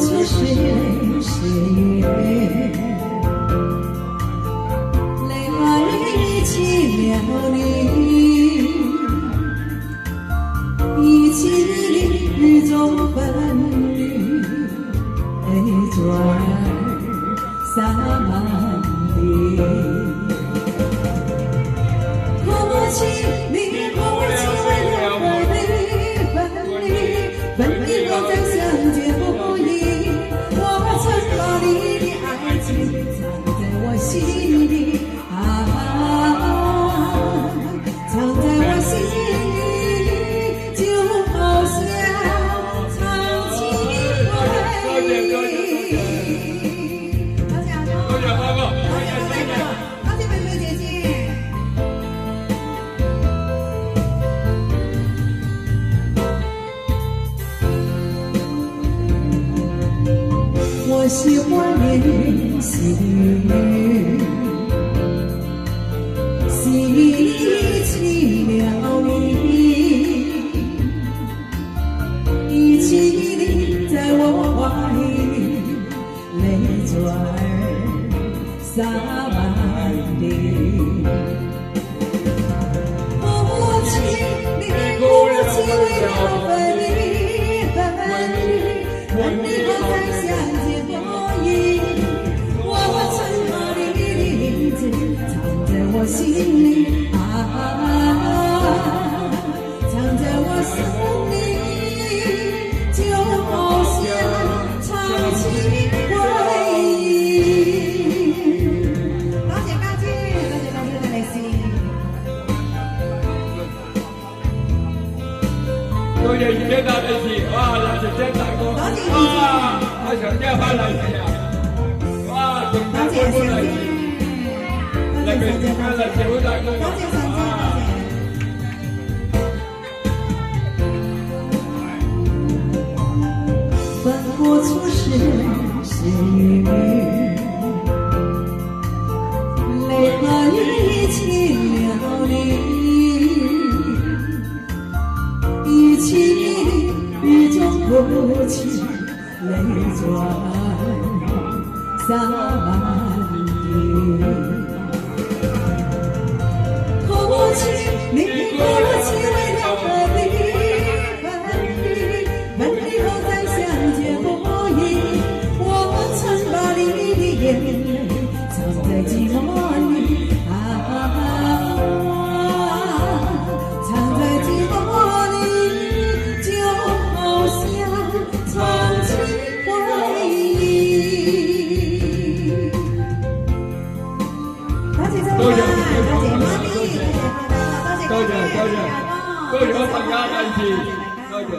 出是淚血淚，淚愛已起了你，一起的雨中分離，淚珠兒灑滿地。哭泣，你哭泣，為了分離，分離後再相見不易。我曾把你的愛情藏在我心裡，藏在我心裡，就好像藏起回憶。多謝阿哥，多謝阿哥，多謝妹妹姐姐。我喜歡你細語，細語起了你，一起的在我懷裡，淚珠兒灑滿地。哭泣，你哭泣，為了分離，分離後再相見。我心裡藏在我心裡，就好像藏起回憶。多謝家姐，多謝家姐嘅利是。多謝二姐帶利是，哇！有姐姐大哥，哇！阿長姐發利是啊，哇！仲大杯杯利是。多謝上姐，多謝上姐，分不出是誰與你，淚愛已起了你，一起的雨中哭泣，淚珠兒灑滿地。你哭泣，為了分離，分離後再相見不易。我曾把你的眼淚藏在寂寞裡，藏在寂寞裡，就好像藏起回憶。多謝周媽，多謝媽咪。多謝，多謝，多謝大家支持，多謝。